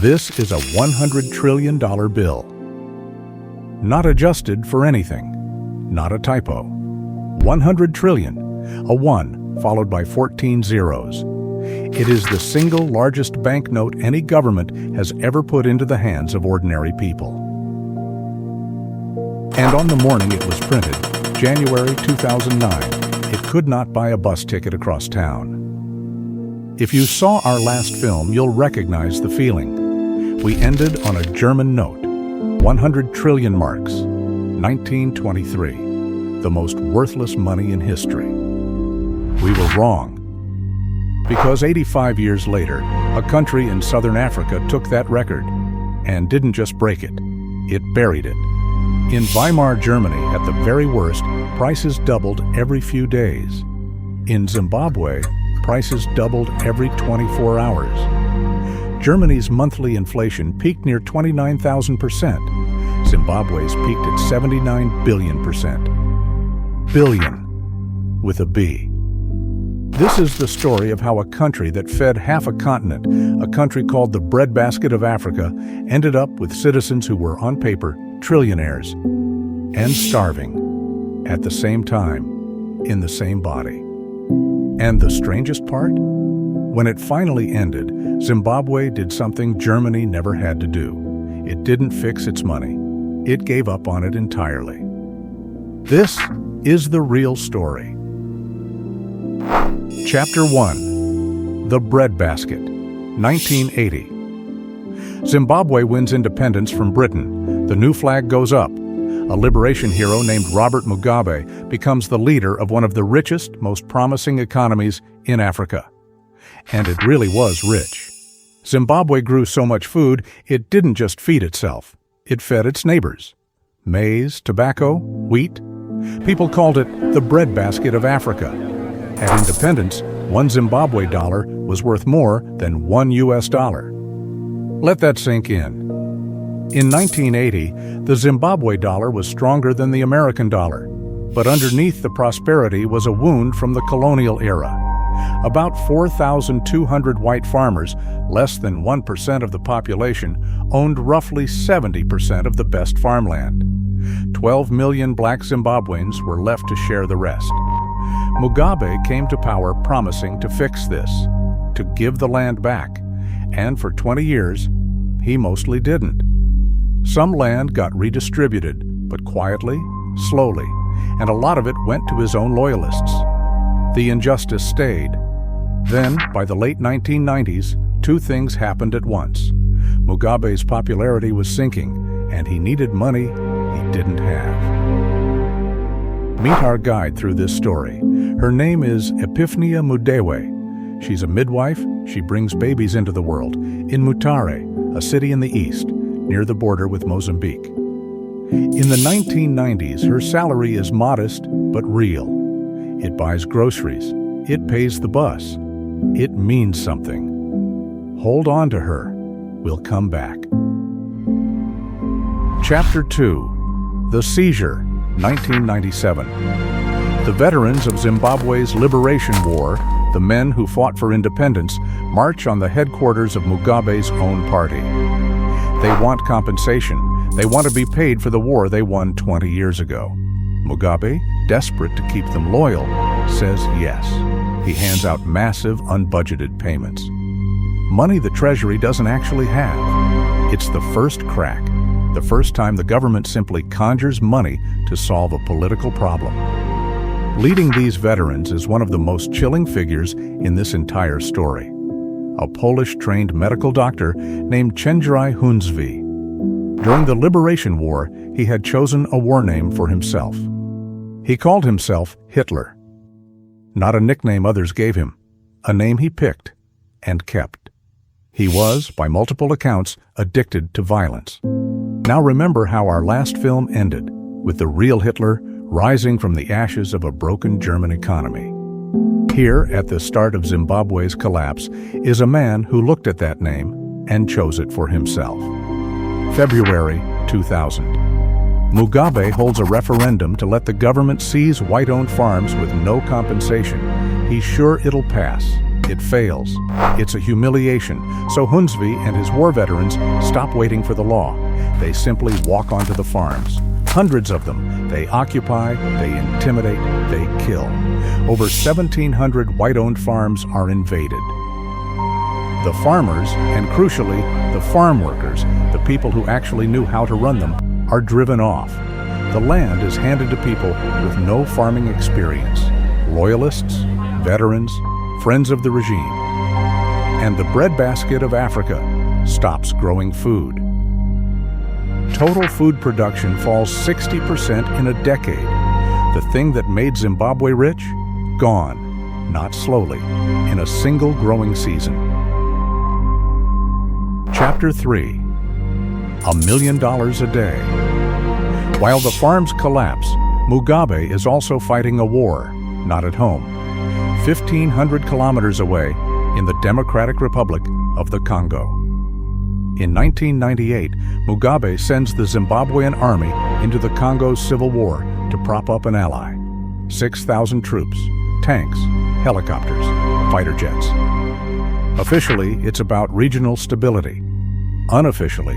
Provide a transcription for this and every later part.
This is a $100 trillion bill. Not adjusted for anything. Not a typo. 100 trillion, a 1 followed by 14 zeros. It is the single largest banknote any government has ever put into the hands of ordinary people. And on the morning it was printed, January 2009, it could not buy a bus ticket across town. If you saw our last film, you'll recognize the feeling. We ended on a German note, 100 trillion marks, 1923, the most worthless money in history. We were wrong. Because 85 years later, a country in southern Africa took that record and didn't just break it, it buried it. In Weimar, Germany, at the very worst, prices doubled every few days. In Zimbabwe, prices doubled every 24 hours. Germany's monthly inflation peaked near 29,000%. Zimbabwe's peaked at 79 billion%. Billion, with a B. This is the story of how a country that fed half a continent, a country called the Breadbasket of Africa, ended up with citizens who were, on paper, trillionaires and starving at the same time, in the same body. And the strangest part? When it finally ended, Zimbabwe did something Germany never had to do. It didn't fix its money. It gave up on it entirely. This is the real story. Chapter 1. The Breadbasket, 1980. Zimbabwe wins independence from Britain. The new flag goes up. A liberation hero named Robert Mugabe becomes the leader of one of the richest, most promising economies in Africa. And it really was rich. Zimbabwe grew so much food, it didn't just feed itself. It fed its neighbors. Maize, tobacco, wheat. People called it the breadbasket of Africa. At independence, one Zimbabwe dollar was worth more than one US dollar. Let that sink in. In 1980, the Zimbabwe dollar was stronger than the American dollar, but underneath the prosperity was a wound from the colonial era. About 4,200 white farmers, less than 1% of the population, owned roughly 70% of the best farmland. 12 million black Zimbabweans were left to share the rest. Mugabe came to power promising to fix this, to give the land back, and for 20 years, he mostly didn't. Some land got redistributed, but quietly, slowly, and a lot of it went to his own loyalists. The injustice stayed. Then, by the late 1990s, two things happened at once. Mugabe's popularity was sinking, and he needed money he didn't have. Meet our guide through this story. Her name is Epiphnia Mudewe. She's a midwife. She brings babies into the world in Mutare, a city in the east, near the border with Mozambique. In the 1990s, her salary is modest but real. It buys groceries. It pays the bus. It means something. Hold on to her. We'll come back. Chapter 2. The Seizure, 1997. The veterans of Zimbabwe's Liberation War, the men who fought for independence, march on the headquarters of Mugabe's own party. They want compensation. They want to be paid for the war they won 20 years ago. Mugabe, desperate to keep them loyal, says yes. He hands out massive, unbudgeted payments. Money the Treasury doesn't actually have. It's the first crack, the first time the government simply conjures money to solve a political problem. Leading these veterans is one of the most chilling figures in this entire story. A Polish-trained medical doctor named Czendzej Hunsvi. During the Liberation War, he had chosen a war name for himself. He called himself Hitler. Not a nickname others gave him, a name he picked and kept. He was, by multiple accounts, addicted to violence. Now remember how our last film ended, with the real Hitler rising from the ashes of a broken German economy. Here, at the start of Zimbabwe's collapse, is a man who looked at that name and chose it for himself. February 2000. Mugabe holds a referendum to let the government seize white-owned farms with no compensation. He's sure it'll pass, It fails. It's a humiliation, so Hunsvi and his war veterans stop waiting for the law. They simply walk onto the farms. Hundreds of them. They occupy, they intimidate, they kill. Over 1,700 white-owned farms are invaded. The farmers, and crucially, the farm workers, the people who actually knew how to run them, are driven off. The land is handed to people with no farming experience. Loyalists, veterans, friends of the regime. And the breadbasket of Africa stops growing food. Total food production falls 60% in a decade. The thing that made Zimbabwe rich? Gone, not slowly, in a single growing season. Chapter 3. $1 million a day. While the farms collapse, Mugabe is also fighting a war, not at home. 1,500 kilometers away in the Democratic Republic of the Congo. In 1998, Mugabe sends the Zimbabwean army into the Congo's civil war to prop up an ally. 6,000 troops, tanks, helicopters, fighter jets. Officially, it's about regional stability. Unofficially,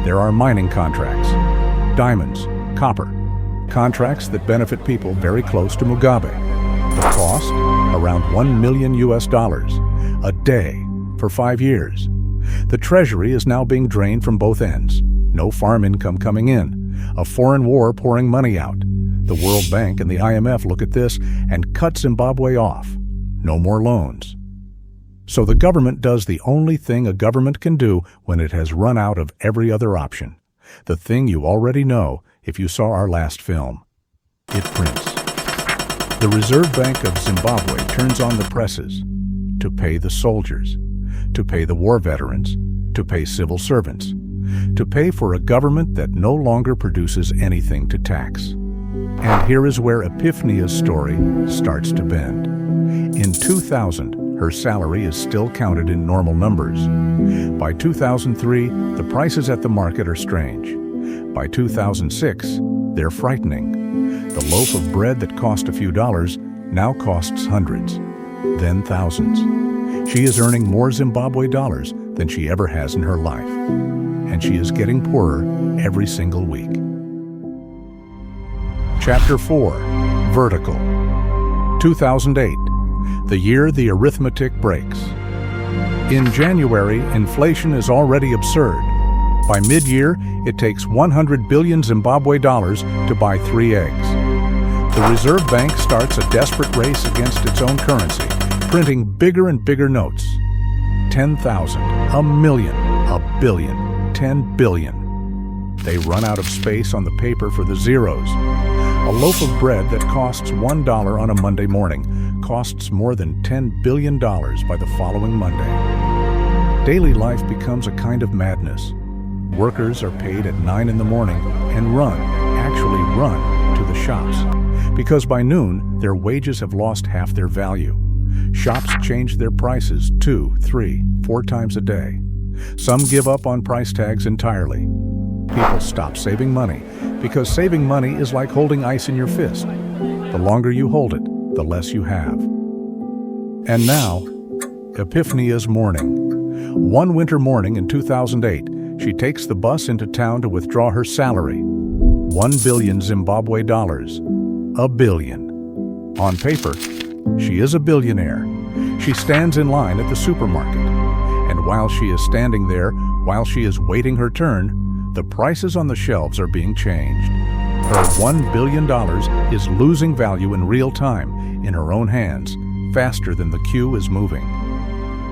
there are mining contracts, diamonds, copper, contracts that benefit people very close to Mugabe. The cost? Around $1 million a day for 5 years. The treasury is now being drained from both ends. No farm income coming in. A foreign war pouring money out. The World Bank and the IMF look at this and cut Zimbabwe off. No more loans. So the government does the only thing a government can do when it has run out of every other option. The thing you already know if you saw our last film. It prints. The Reserve Bank of Zimbabwe turns on the presses to pay the soldiers, to pay the war veterans, to pay civil servants, to pay for a government that no longer produces anything to tax. And here is where Epiphnia's story starts to bend. In 2000, her salary is still counted in normal numbers. By 2003, the prices at the market are strange. By 2006, they're frightening. The loaf of bread that cost a few dollars now costs hundreds, then thousands. She is earning more Zimbabwe dollars than she ever has in her life. And she is getting poorer every single week. Chapter 4. Vertical. 2008. The year the arithmetic breaks. In January, inflation is already absurd. By mid-year, it takes 100 billion Zimbabwe dollars to buy 3 eggs. The Reserve Bank starts a desperate race against its own currency, printing bigger and bigger notes. 10,000, a million, a billion, 10 billion. They run out of space on the paper for the zeros. A loaf of bread that costs $1 on a Monday morning costs more than $10 billion by the following Monday. Daily life becomes a kind of madness. Workers are paid at 9 in the morning and actually run to the shops, because by noon their wages have lost half their value. Shops change their prices 2, 3, 4 times a day. Some give up on price tags entirely. People stop saving money, because saving money is like holding ice in your fist. The longer you hold it, the less you have. And now, Epiphnia's morning. One winter morning in 2008, she takes the bus into town to withdraw her salary. 1 billion Zimbabwe dollars. A billion. On paper, she is a billionaire. She stands in line at the supermarket. And while she is standing there, while she is waiting her turn, the prices on the shelves are being changed. Her $1 billion is losing value in real time, in her own hands, faster than the queue is moving.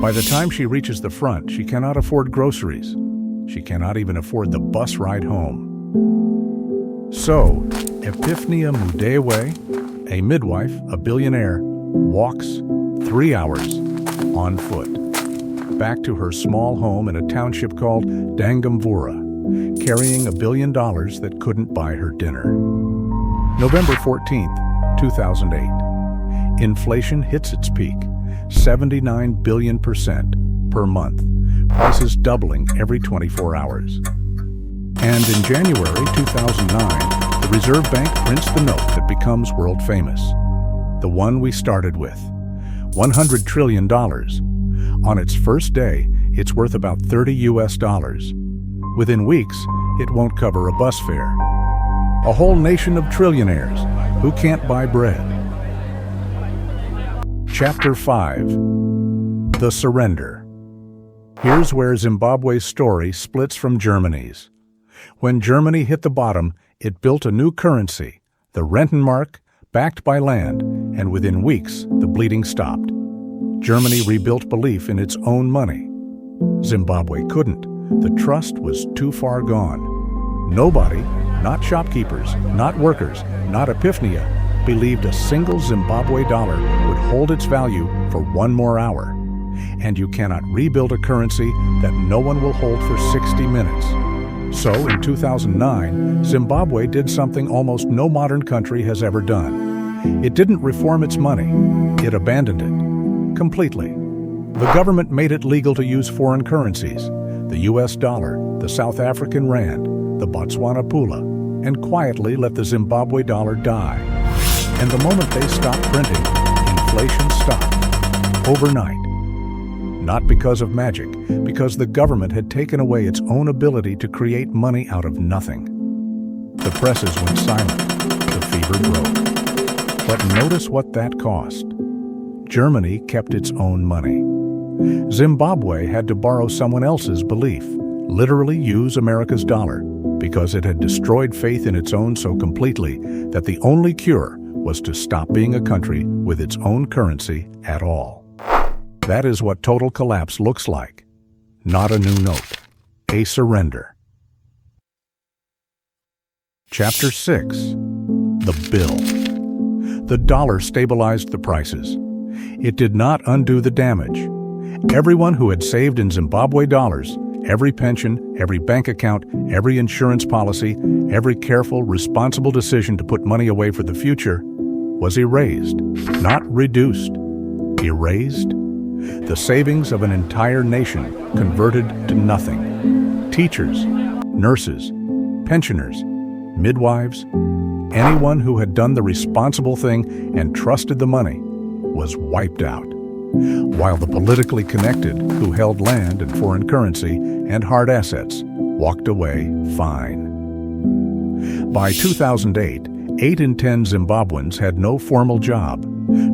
By the time she reaches the front, she cannot afford groceries. She cannot even afford the bus ride home. So, Epiphnia Mudewe, a midwife, a billionaire, walks 3 hours on foot back to her small home in a township called Dangamvura, carrying $1 billion that couldn't buy her dinner. November 14th, 2008. Inflation hits its peak, 79 billion% per month, prices doubling every 24 hours. And in January 2009, the Reserve Bank prints the note that becomes world famous, the one we started with. $100 trillion. On its first day, it's worth about $30 US. Within weeks, it won't cover a bus fare. A whole nation of trillionaires who can't buy bread. Chapter 5. The Surrender. Here's where Zimbabwe's story splits from Germany's. When Germany hit the bottom, it built a new currency, the Rentenmark, backed by land, and within weeks, the bleeding stopped. Germany rebuilt belief in its own money. Zimbabwe couldn't. The trust was too far gone. Nobody, not shopkeepers, not workers, not Epiphnia, believed a single Zimbabwe dollar would hold its value for one more hour. And you cannot rebuild a currency that no one will hold for 60 minutes. So, in 2009, Zimbabwe did something almost no modern country has ever done. It didn't reform its money. It abandoned it. Completely. The government made it legal to use foreign currencies, the US dollar, the South African rand, the Botswana pula, and quietly let the Zimbabwe dollar die. And the moment they stopped printing, inflation stopped. Overnight. Not because of magic, because the government had taken away its own ability to create money out of nothing. The presses went silent. The fever broke. But notice what that cost. Germany kept its own money. Zimbabwe had to borrow someone else's belief, literally use America's dollar, because it had destroyed faith in its own so completely that the only cure was to stop being a country with its own currency at all. That is what total collapse looks like. Not a new note. A surrender. Chapter 6. The Bill. The dollar stabilized the prices. It did not undo the damage. Everyone who had saved in Zimbabwe dollars, every pension, every bank account, every insurance policy, every careful, responsible decision to put money away for the future, was erased, not reduced. Erased? The savings of an entire nation converted to nothing. Teachers, nurses, pensioners, midwives, anyone who had done the responsible thing and trusted the money was wiped out, while the politically connected who held land and foreign currency and hard assets walked away fine. By 2008, 8 in 10 Zimbabweans had no formal job.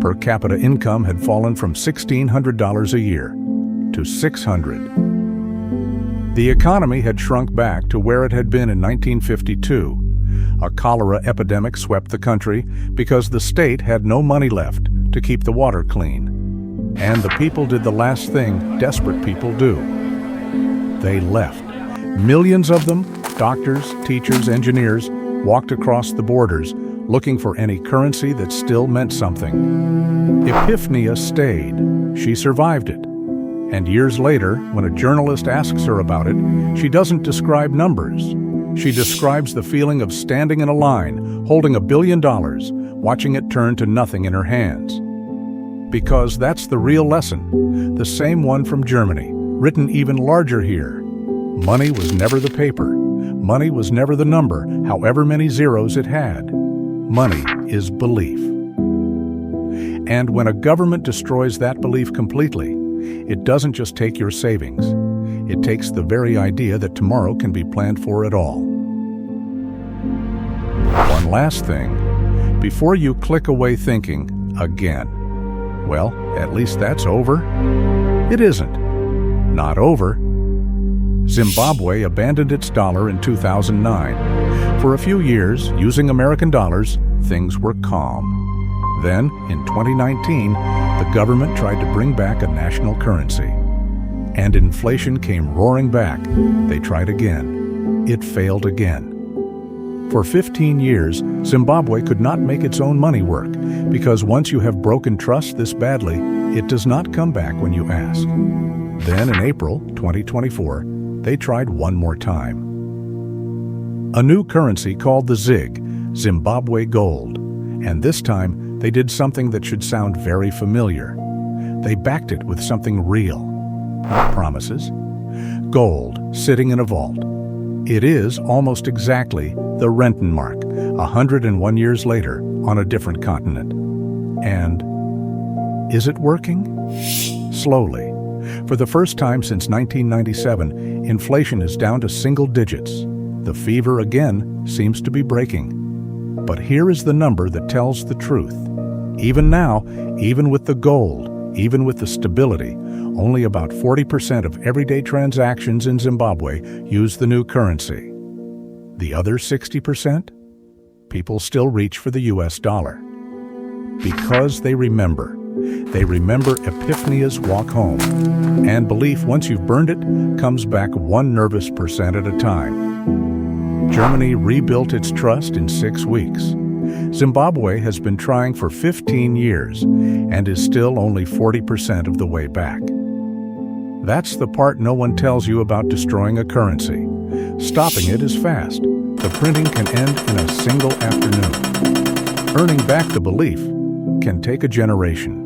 Per capita income had fallen from $1,600 a year to $600. The economy had shrunk back to where it had been in 1952. A cholera epidemic swept the country because the state had no money left to keep the water clean. And the people did the last thing desperate people do. They left. Millions of them, doctors, teachers, engineers, walked across the borders looking for any currency that still meant something. Epiphnia stayed. She survived it. And years later, when a journalist asks her about it, she doesn't describe numbers. She describes the feeling of standing in a line, holding $1 billion, watching it turn to nothing in her hands. Because that's the real lesson, the same one from Germany, written even larger here. Money was never the paper. Money was never the number, however many zeros it had. Money is belief. And when a government destroys that belief completely, it doesn't just take your savings. It takes the very idea that tomorrow can be planned for at all. One last thing. Before you click away thinking, again, well, at least that's over. It isn't. Not over. Zimbabwe abandoned its dollar in 2009. For a few years, using American dollars, things were calm. Then, in 2019, the government tried to bring back a national currency. And inflation came roaring back. They tried again. It failed again. For 15 years, Zimbabwe could not make its own money work, because once you have broken trust this badly, it does not come back when you ask. Then, in April 2024, they tried one more time. A new currency called the ZiG, Zimbabwe Gold. And this time, they did something that should sound very familiar. They backed it with something real, not promises. Gold, sitting in a vault. It is almost exactly the Rentenmark, 101 years later, on a different continent. And Is it working? Slowly. For the first time since 1997, inflation is down to single digits. The fever again seems to be breaking. But here is the number that tells the truth. Even now, even with the gold, even with the stability, only about 40% of everyday transactions in Zimbabwe use the new currency. The other 60%? People still reach for the US dollar. Because they remember. They remember Epiphnia's walk home. And belief, once you've burned it, comes back 1 nervous percent at a time. Germany rebuilt its trust in 6 weeks. Zimbabwe has been trying for 15 years and is still only 40% of the way back. That's the part no one tells you about destroying a currency. Stopping it is fast. The printing can end in a single afternoon. Earning back the belief can take a generation.